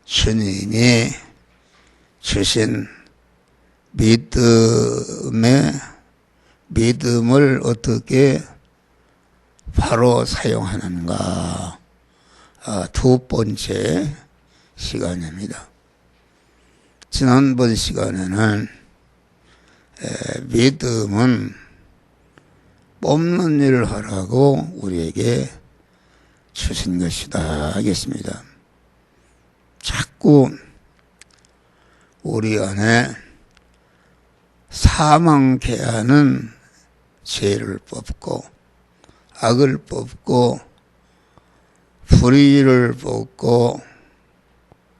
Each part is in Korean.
주님이 주신 믿음을 어떻게 바로 사용하는가, 두 번째 시간입니다. 지난번 시간에는 믿음은 뽑는 일을 하라고 우리에게 주신 것이다 하겠습니다. 자꾸 우리 안에 사망케 하는 죄를 뽑고 악을 뽑고 불의를 뽑고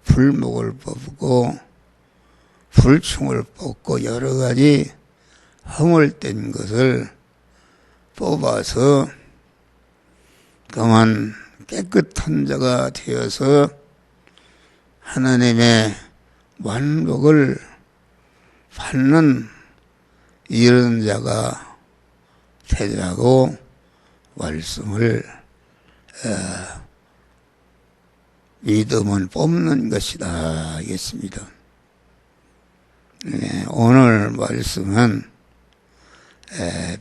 불목을 뽑고 불충을 뽑고 여러 가지 허물된 것을 뽑아서 그만 깨끗한 자가 되어서 하나님의 완벽을 받는 이런 자가 되자고 말씀을 믿음은 뽑는 것이다 하겠습니다. 오늘 말씀은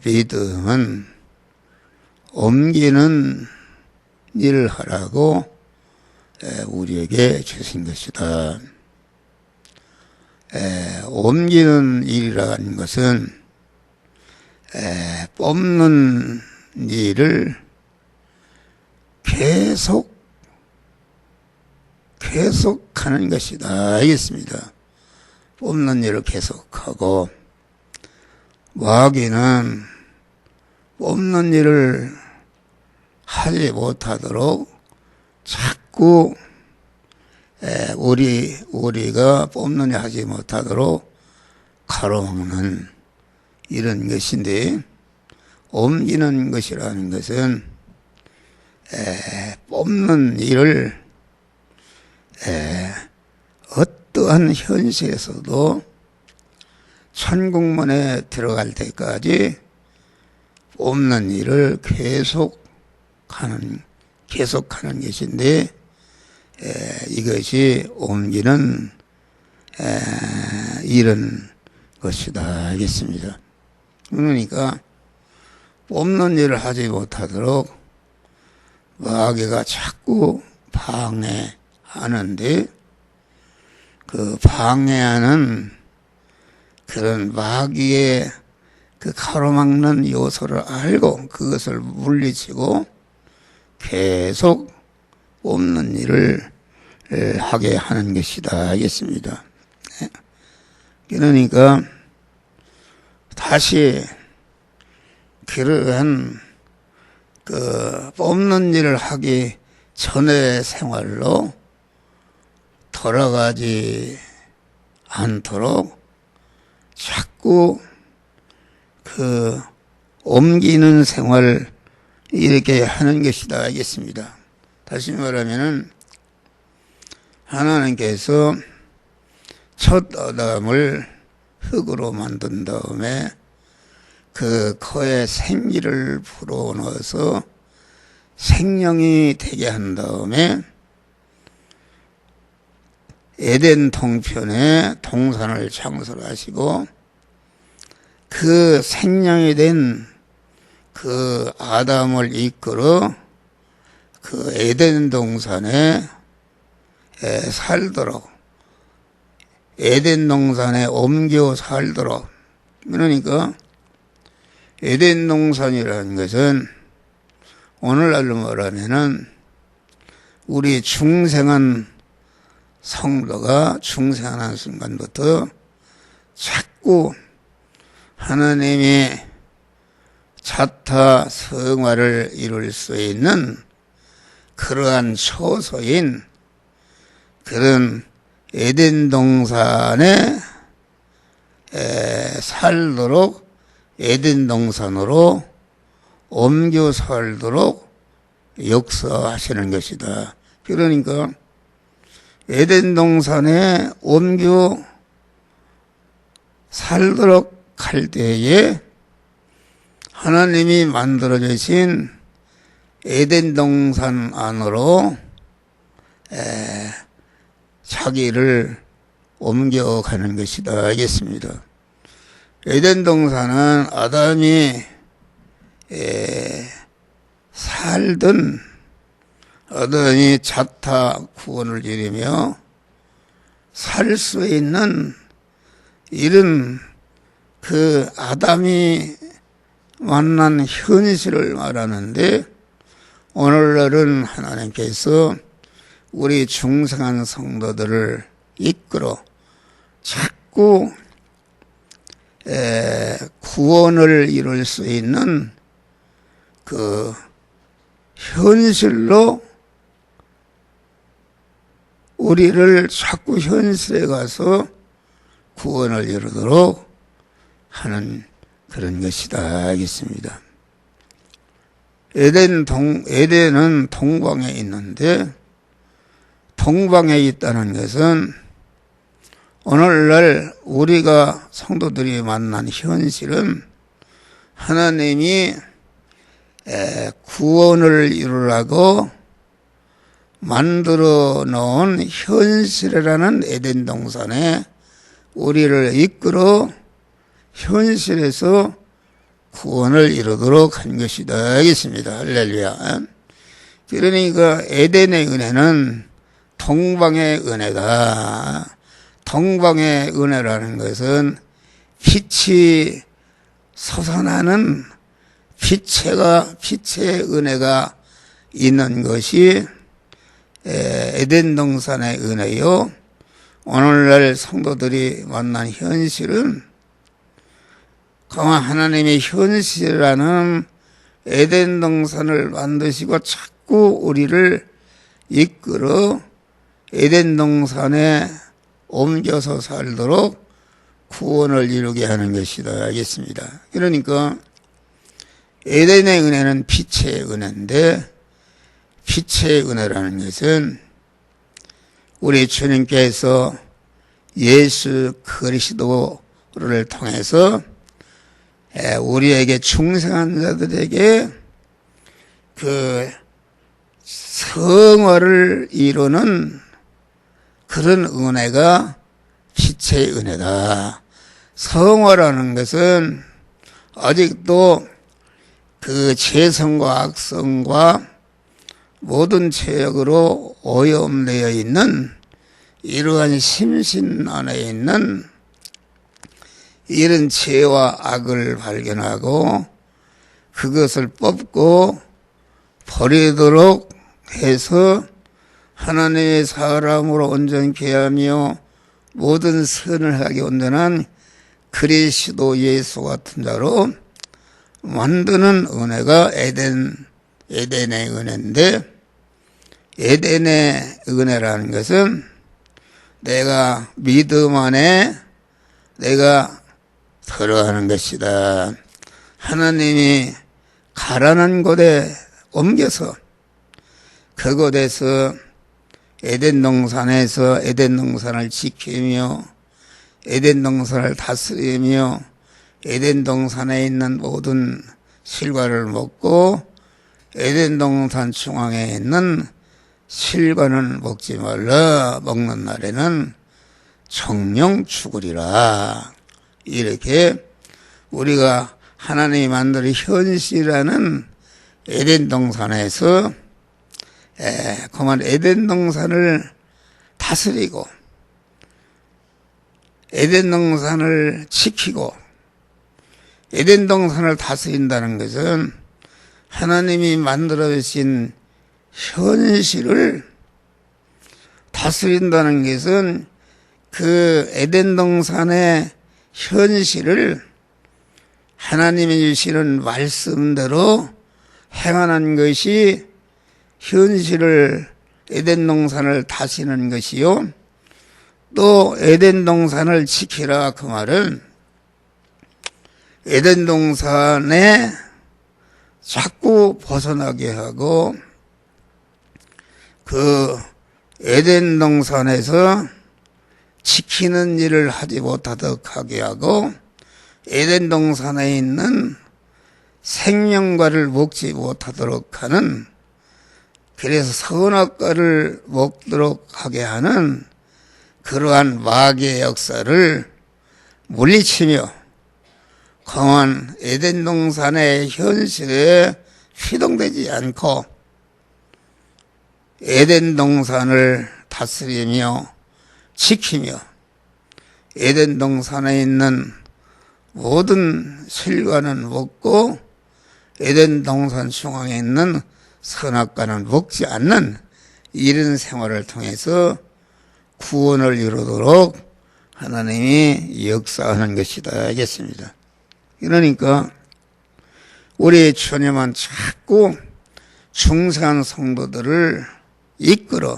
믿음은 옮기는 일을 하라고 우리에게 주신 것이다. 옮기는 일이라는 것은 뽑는 일을 계속하는 것이다 알겠습니다. 뽑는 일을 계속하고, 마귀는 뽑는 일을 하지 못하도록 자꾸 우리가 뽑는 일 하지 못하도록 가로막는 이런 것인데, 옮기는 것이라는 것은 뽑는 일을 어떠한 현실에서도 천국문에 들어갈 때까지 뽑는 일을 계속하는 것인데, 이것이 옮기는 이런 것이다 하겠습니다. 그러니까 뽑는 일을 하지 못하도록 마귀가 자꾸 방해하는데, 그 방해하는 그런 마귀의 그 가로막는 요소를 알고 그것을 물리치고 계속 뽑는 일을 하게 하는 것이다 하겠습니다. 그러니까 다시 그러한 그 뽑는 일을 하기 전의 생활로 돌아가지 않도록 자꾸 그 옮기는 생활을 이렇게 하는 것이다 알겠습니다. 다시 말하면은 하나님께서 첫 아담을 흙으로 만든 다음에 그 코에 생기를 불어넣어서 생명이 되게 한 다음에 에덴 동편에 동산을 창설하시고 그 생명이 된 그 아담을 이끌어 그 에덴 동산에 살도록, 에덴 동산에 옮겨 살도록. 그러니까 에덴 동산이라는 것은 오늘날로 말하면은 우리 중생한 성도가 중생하는 순간부터 자꾸 하나님의 자타 성화를 이룰 수 있는 그러한 초소인 그런 에덴 동산에 살도록 에덴 동산으로 옮겨 살도록 역사하시는 것이다. 그러니까 에덴 동산에 옮겨 살도록 할 때에 하나님이 만들어 주신 에덴 동산 안으로 자기를 옮겨가는 것이다 알겠습니다. 에덴 동산은 아담이 살던 아담이 자타 구원을 이루며 살 수 있는 이런 그 아담이 만난 현실을 말하는데, 오늘날은 하나님께서 우리 중생한 성도들을 이끌어 자꾸 구원을 이룰 수 있는 그 현실로 우리를 자꾸 현실에 가서 구원을 이루도록 하는 그런 것이다 알겠습니다. 에덴은 동방에 있는데, 동방에 있다는 것은 오늘날 우리가 성도들이 만난 현실은 하나님이 구원을 이루라고 만들어 놓은 현실이라는 에덴 동산에 우리를 이끌어 현실에서 구원을 이루도록 한 것이다 알겠습니다. 할렐루야. 그러니까 에덴의 은혜는 동방의 은혜다. 동방의 은혜라는 것은 빛이 솟아나는 빛의 은혜가 있는 것이 에덴 동산의 은혜요. 오늘날 성도들이 만난 현실은 하나님의 현실이라는 에덴 동산을 만드시고 자꾸 우리를 이끌어 에덴 동산에 옮겨서 살도록 구원을 이루게 하는 것이다 알겠습니다. 그러니까 에덴의 은혜는 빛의 은혜인데, 빛의 은혜라는 것은 우리 주님께서 예수 그리스도를 통해서 우리에게 중생한 자들에게 그 성화를 이루는 그런 은혜가 빛의 은혜다. 성화라는 것은 아직도 그 죄성과 악성과 모든 죄악으로 오염되어 있는 이러한 심신 안에 있는 이런 죄와 악을 발견하고 그것을 뽑고 버리도록 해서 하나님의 사람으로 온전케 하며 모든 선을 하게 온전한 그리스도 예수 같은 자로 만드는 은혜가 에덴의 은혜인데, 에덴의 은혜라는 것은 내가 믿음 안에 내가 들어가는 것이다. 하나님이 가라는 곳에 옮겨서 그곳에서 에덴 동산에서 에덴 동산을 지키며 에덴 동산을 다스리며 에덴 동산에 있는 모든 실과를 먹고 에덴 동산 중앙에 있는 실과는 먹지 말라. 먹는 날에는 정령 죽으리라. 이렇게 우리가 하나님이 만든 현실이라는 에덴 동산에서 그만 에덴 동산을 다스리고 에덴 동산을 지키고 에덴 동산을 다스린다는 것은 하나님이 만들어 주신 현실을 다스린다는 것은 그 에덴 동산의 현실을 하나님이 주시는 말씀대로 행하는 것이 현실을 에덴 동산을 다스리는 것이요. 또 에덴 동산을 지키라 그 말은 에덴 동산에 자꾸 벗어나게 하고 그 에덴 동산에서 지키는 일을 하지 못하도록 하게 하고 에덴 동산에 있는 생명과를 먹지 못하도록 하는 그래서 선악과를 먹도록 하게 하는 그러한 마귀의 역사를 물리치며 강한 에덴 동산의 현실에 휘동되지 않고 에덴 동산을 다스리며 지키며 에덴 동산에 있는 모든 실과는 먹고 에덴 동산 중앙에 있는 선악과는 먹지 않는 이런 생활을 통해서 구원을 이루도록 하나님이 역사하는 것이다 하겠습니다. 그러니까 우리 주님은 자꾸 중생한 성도들을 이끌어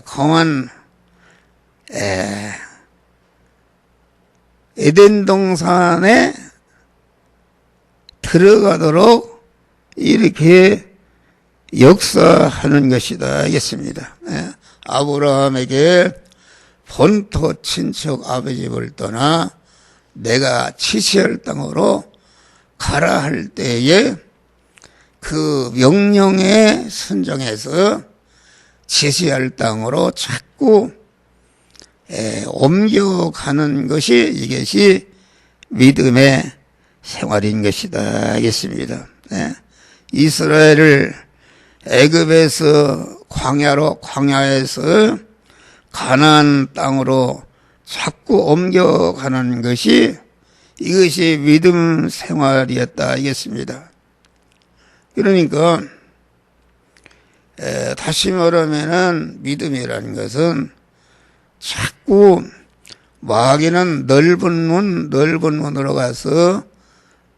강한 에덴 동산에 들어가도록 이렇게 역사하는 것이다 하겠습니다. 아브라함에게 본토 친척 아버지 집을 떠나 내가 지시할 땅으로 가라 할 때에 그 명령에 순종해서 지시할 땅으로 자꾸 옮겨가는 것이 이것이 믿음의 생활인 것이다 하겠습니다. 이스라엘을 애굽에서 광야에서 가나안 땅으로 자꾸 옮겨가는 것이 이것이 믿음 생활이었다 하겠습니다. 그러니까 다시 말하면은 믿음이라는 것은 자꾸 마귀는 넓은 문으로 가서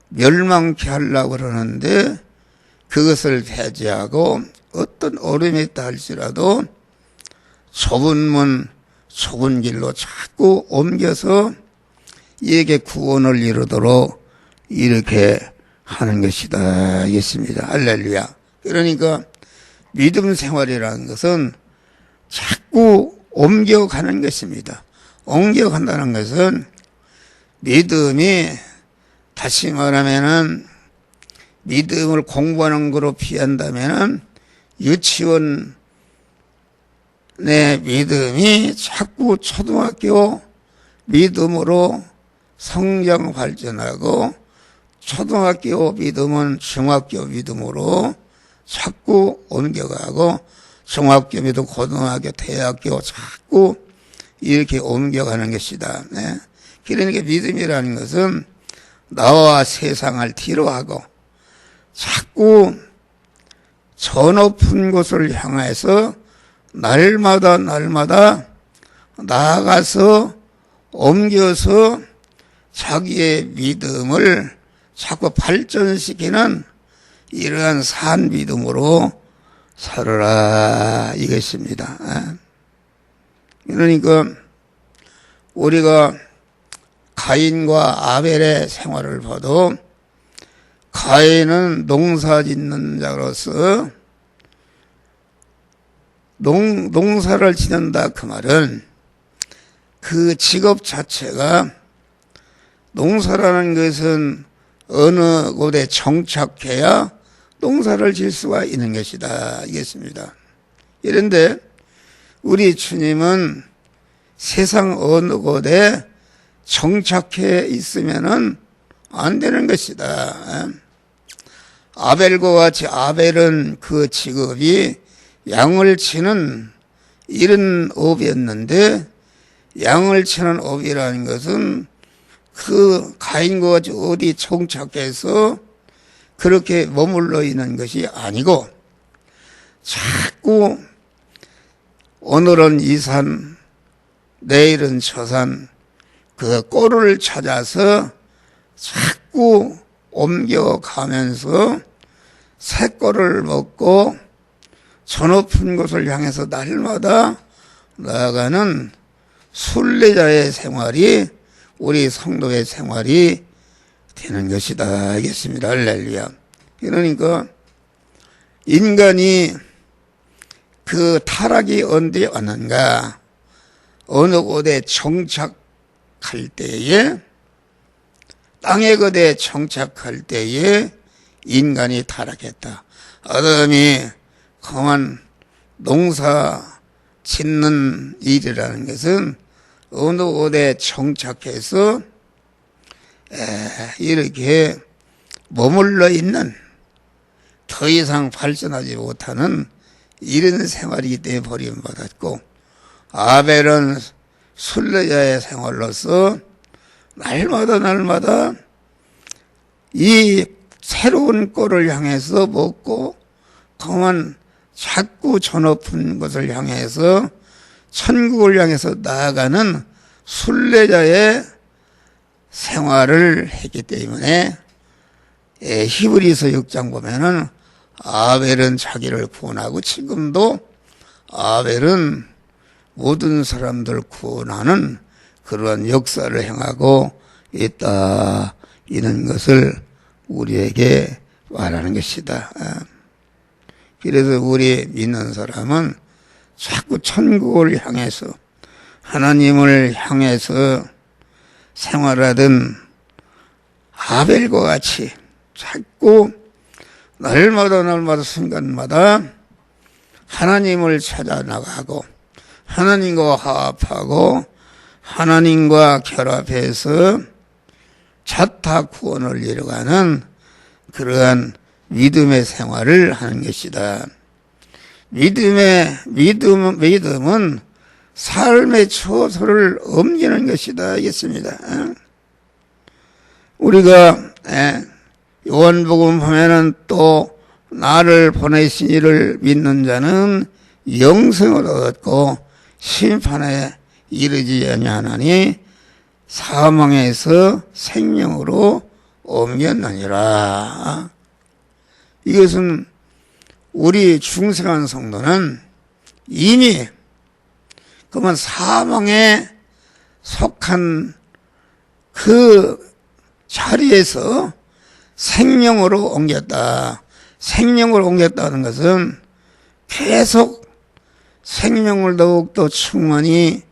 멸망케 하려고 그러는데 그것을 배제하고 어떤 어려움이 있다 할지라도 좁은 문, 좁은 길로 자꾸 옮겨서 이에게 구원을 이루도록 이렇게 하는 것이다 하겠습니다. 할렐루야. 그러니까 믿음 생활이라는 것은 자꾸 옮겨가는 것입니다. 옮겨간다는 것은 믿음이 다시 말하면은 믿음을 공부하는 거로 피한다면은 유치원 내 믿음이 자꾸 초등학교 믿음으로 성장 발전하고 초등학교 믿음은 중학교 믿음으로 자꾸 옮겨가고 중학교 믿음, 고등학교, 대학교 자꾸 이렇게 옮겨가는 것이다. 그러니까 믿음이라는 것은 나와 세상을 뒤로하고 자꾸 저 높은 곳을 향해서 날마다 나아가서 옮겨서 자기의 믿음을 자꾸 발전시키는 이러한 산 믿음으로 살아라 이것입니다. 그러니까 우리가 가인과 아벨의 생활을 봐도 가인은 농사 짓는 자로서 농사를 짓는다 그 말은 그 직업 자체가 농사라는 것은 어느 곳에 정착해야 농사를 질 수가 있는 것이다 이겠습니다. 그런데 우리 주님은 세상 어느 곳에 정착해 있으면은 안 되는 것이다. 아벨과 같이 아벨은 그 직업이 양을 치는 이런 업이었는데 양을 치는 업이라는 것은 그 가인과 같이 어디 정착해서 그렇게 머물러 있는 것이 아니고 자꾸 오늘은 이 산, 내일은 저 산, 그 꼴을 찾아서 자꾸 옮겨가면서 새 꼴을 먹고 저 높은 곳을 향해서 날마다 나아가는 순례자의 생활이 우리 성도의 생활이 되는 것이다 하겠습니다. 할렐루야. 그러니까 인간이 그 타락이 언제 왔는가? 어느 곳에 정착할 때에 땅의 곳에 정착할 때에 인간이 타락했다. 아담이 그만 농사 짓는 일이라는 것은 어느 곳에 정착해서 이렇게 머물러 있는, 더 이상 발전하지 못하는 이런 생활이기 때문에 버림받았고, 아벨은 순례자의 생활로서 날마다 이 새로운 꼴을 향해서 먹고 그만 자꾸 저 높은 것을 향해서 천국을 향해서 나아가는 순례자의 생활을 했기 때문에 히브리서 6장 보면은 아벨은 자기를 구원하고, 지금도 아벨은 모든 사람들 구원하는 그러한 역사를 행하고 있다, 이런 것을 우리에게 말하는 것이다. 그래서 우리 믿는 사람은 자꾸 천국을 향해서, 하나님을 향해서 생활하던 아벨과 같이 자꾸 날마다 순간마다 하나님을 찾아 나가고, 하나님과 화합하고, 하나님과 결합해서 자타 구원을 이루어가는 그러한 믿음의 생활을 하는 것이다. 믿음은 삶의 처소를 옮기는 것이다, 알겠습니다. 우리가 요한복음 보면은 또 나를 보내신 이를 믿는 자는 영생을 얻고 심판에 이르지 아니하나니 사망에서 생명으로 옮겼느니라. 이것은 우리 중생한 성도는 이미 그만 사망에 속한 그 자리에서 생명으로 옮겼다. 생명을 옮겼다는 것은 계속 생명을 더욱더 충만히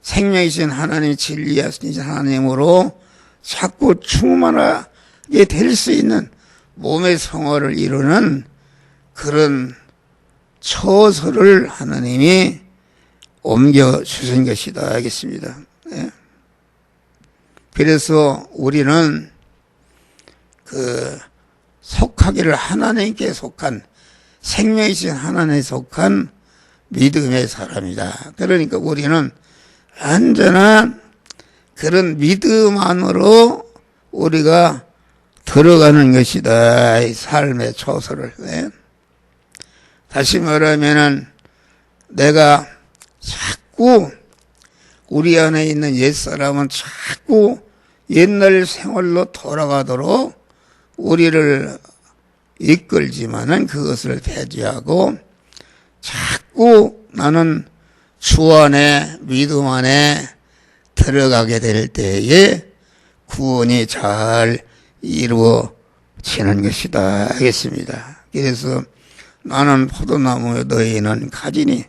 생명이신 하나님, 진리이신 하나님으로 자꾸 충만하게 될 수 있는 몸의 성화를 이루는 그런 처소를 하나님이 옮겨주신 것이다, 알겠습니다. 그래서 우리는 속하기를 하나님께 속한, 생명이신 하나님에 속한 믿음의 사람이다. 그러니까 우리는 언제나 그런 믿음 안으로 우리가 들어가는 것이다, 이 삶의 처소를. 다시 말하면은 내가 자꾸 우리 안에 있는 옛사람은 자꾸 옛날 생활로 돌아가도록 우리를 이끌지만은 그것을 배제하고 자꾸 나는 주 안에, 믿음 안에 들어가게 될 때에 구원이 잘 이루어지는 것이다, 알겠습니다. 그래서 나는 포도나무에 너희는 가지니,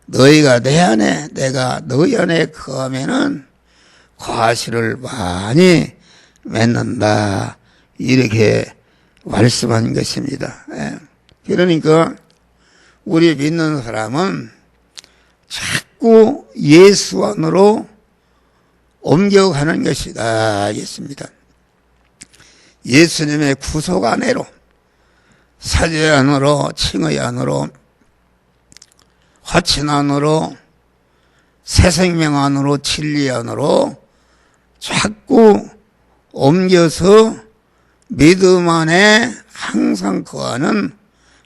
너희가 내 안에, 내가 너희 안에 거하면은 과실을 많이 맺는다, 이렇게 말씀한 것입니다. 그러니까 우리 믿는 사람은 자꾸 예수 안으로 옮겨가는 것이다, 알겠습니다. 예수님의 구속 안으로, 사죄 안으로, 칭의 안으로, 화친 안으로, 새 생명 안으로, 진리 안으로 자꾸 옮겨서 믿음 안에 항상 거하는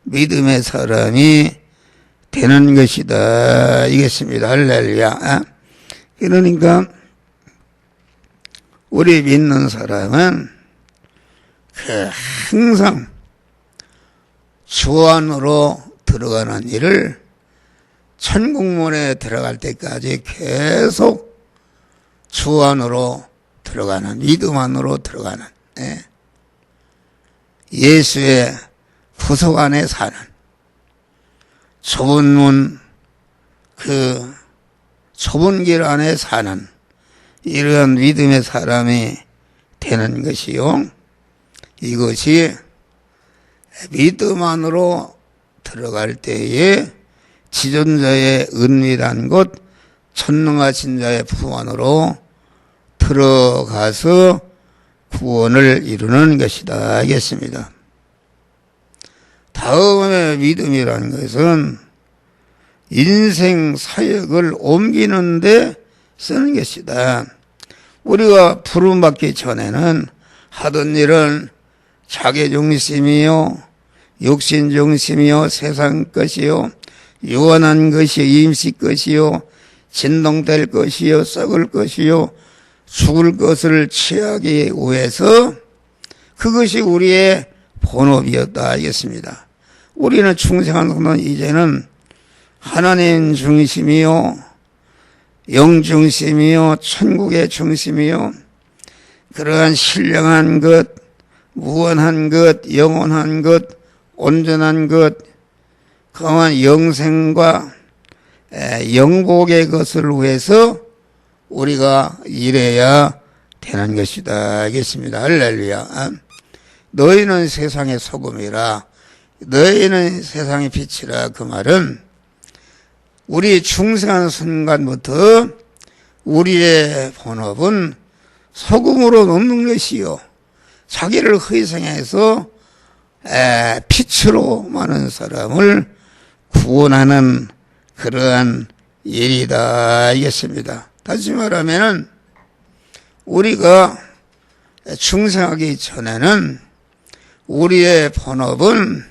믿음의 사람이 되는 것이다, 이겠습니다. 할렐루야. 그러니까 우리 믿는 사람은 항상 주 안으로 들어가는 일을 천국문에 들어갈 때까지 계속 주 안으로 들어가는, 믿음 안으로 들어가는, 예수의 구속 안에 사는, 좁은 문, 좁은 길 안에 사는 이러한 믿음의 사람이 되는 것이요. 이것이 믿음 안으로 들어갈 때에 지존자의 은밀한 곳 천능하신 자의 품 안으로 들어가서 구원을 이루는 것이다 하겠습니다. 다음에 믿음이라는 것은 인생 사역을 옮기는데 쓰는 것이다. 우리가 부름받기 전에는 하던 일은 자기중심이요 육신중심이요 세상 것이요 유한한 것이 임시 것이요 진동될 것이요 썩을 것이요 죽을 것을 취하기 위해서 그것이 우리의 본업이었다 하겠습니다. 우리는 충성한 것은 이제는 하나님 중심이요 영 중심이요 천국의 중심이요 그러한 신령한 것 무한한 것 영원한 것 온전한 것 강한 영생과 영복의 것을 위해서 우리가 일해야 되는 것이다 하겠습니다. 할렐루야. 너희는 세상의 소금이라 너희는 세상의 빛이라. 그 말은 우리 중생한 순간부터 우리의 본업은 소금으로 넘는 것이요 자기를 희생해서 빛으로 많은 사람을 구원하는 그러한 일이다 하겠습니다. 다시 말하면 우리가 중생하기 전에는 우리의 본업은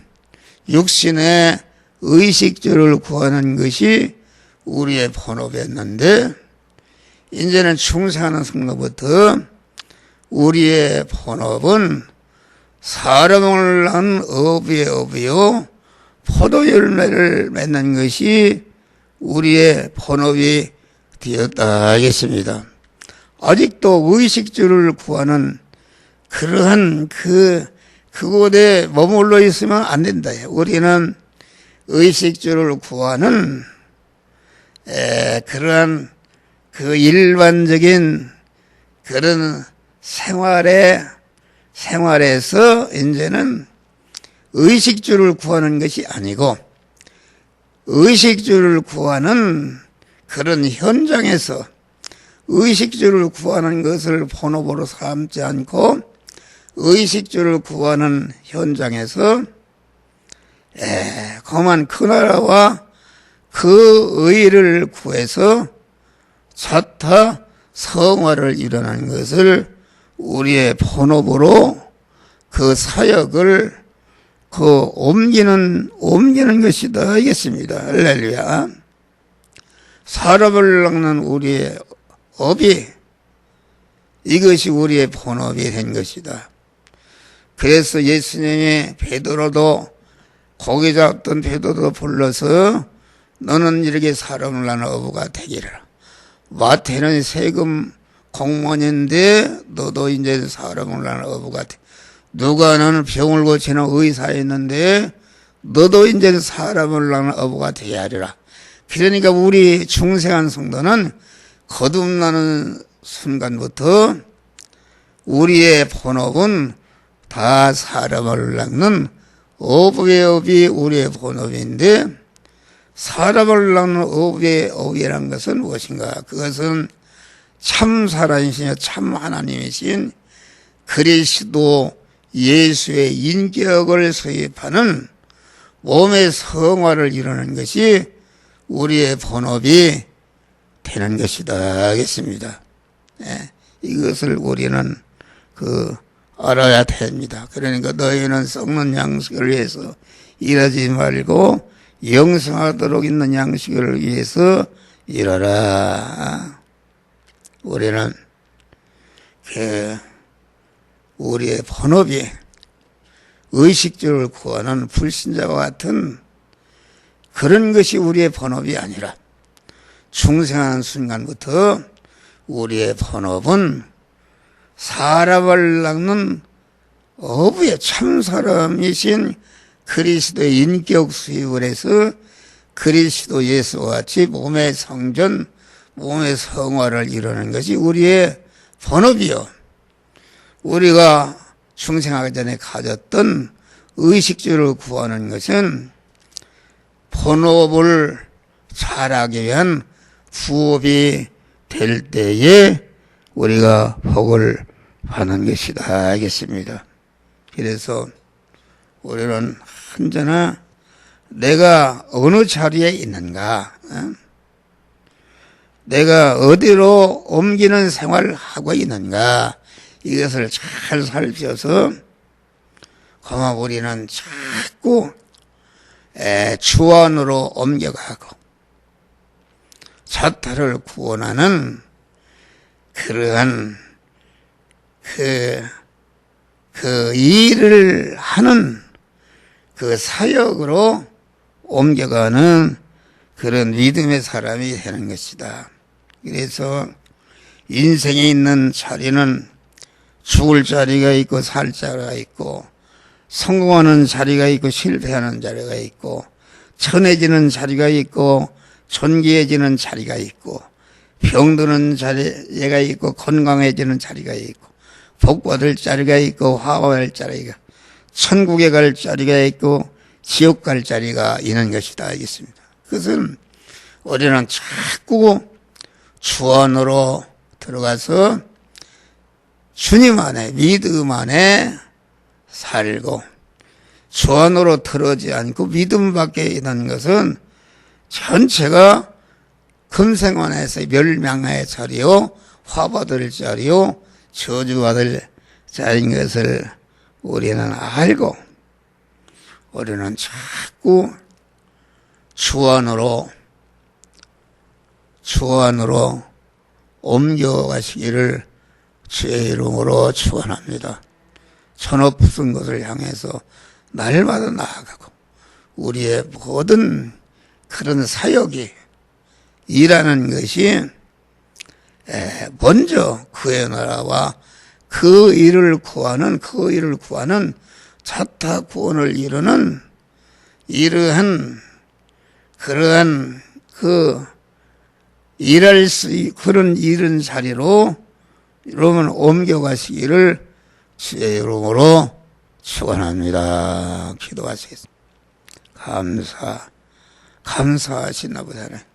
육신의 의식주를 구하는 것이 우리의 본업이었는데 이제는 중생하는 순간부터 우리의 본업은 사람을 낳은 어부의 어부요 포도 열매를 맺는 것이 우리의 본업이 되었다 하겠습니다. 아직도 의식주를 구하는 그러한 그곳에 머물러 있으면 안 된다. 우리는 의식주를 구하는 그러한 그 일반적인 그런 생활에서 이제는 의식주를 구하는 것이 아니고 의식주를 구하는 그런 현장에서 의식주를 구하는 것을 본업으로 삼지 않고 의식주를 구하는 현장에서 그만 그 나라와 그 의를 구해서 자타 성화를 일어나는 것을 우리의 본업으로 그 사역을 옮기는 것이다 하겠습니다. 할렐루야. 사람을 낚는 우리의 업이 이것이 우리의 본업이 된 것이다. 그래서 예수님이 베드로도 고기 잡던 베드로도 불러서 너는 이렇게 사람을 낳는 어부가 되기를. 마태는 세금 공무원인데 너도 이제 사람을 낳는 어부가 돼. 누가는 병을 고치는 의사였는데 너도 이제 사람을 낳는 어부가 되어야 하리라. 그러니까 우리 중생한 성도는 거듭나는 순간부터 우리의 본업은 다 사람을 낳는 어부의 업이 우리의 본업인데 사람을 낳는 어부의 업이라는 것은 무엇인가? 그것은 참 살아계신 참 하나님이신 그리스도 예수의 인격을 수입하는 몸의 성화를 이루는 것이 우리의 본업이 되는 것이다 하겠습니다. 이것을 우리는 알아야 됩니다. 그러니까 너희는 썩는 양식을 위해서 일하지 말고 영생하도록 있는 양식을 위해서 일하라. 우리는 우리의 본업이 의식주를 구하는 불신자와 같은 그런 것이 우리의 본업이 아니라 중생하는 순간부터 우리의 본업은 사람을 낚는 어부의 참사람이신 그리스도의 인격 수입을 해서 그리스도 예수와 같이 몸의 성전, 몸의 성화를 이루는 것이 우리의 본업이요. 우리가 중생하기 전에 가졌던 의식주를 구하는 것은 본업을 잘하기 위한 후업이 될 때에 우리가 복을 받는 것이다 알겠습니다. 그래서 우리는 언제나 내가 어느 자리에 있는가, 내가 어디로 옮기는 생활을 하고 있는가, 이것을 잘 살펴서 그만 우리는 자꾸 주안으로 옮겨가고 자타를 구원하는 그러한 그 일을 하는 그 사역으로 옮겨가는 그런 믿음의 사람이 되는 것이다. 그래서 인생에 있는 자리는 죽을 자리가 있고 살 자리가 있고 성공하는 자리가 있고 실패하는 자리가 있고 천해지는 자리가 있고 존귀해지는 자리가 있고 병드는 자리가 있고 건강해지는 자리가 있고 복받을 자리가 있고 화합할 자리가 천국에 갈 자리가 있고 지옥 갈 자리가 있는 것이다 알겠습니다. 그것은 우리는 자꾸 주안으로 들어가서 주님 안에 믿음 안에 살고 주안으로 들어오지 않고 믿음 밖에 있는 것은 전체가 금생원에서 멸망의 자리요 화받을 자리요 저주받을 자리인 것을 우리는 알고 우리는 자꾸 주안으로 옮겨가시기를 주의 이름으로 축원합니다. 천없은 것을 향해서 날마다 나아가고 우리의 모든 그런 사역이 일하는 것이 먼저 그의 나라와 그 일을 구하는 자타 구원을 이루는 이러한 그러한 일할 수 그런 일은 자리로 여러분 옮겨가시기를 주의 이름으로 축원합니다. 기도하시겠습니다. 감사하시나 보다네.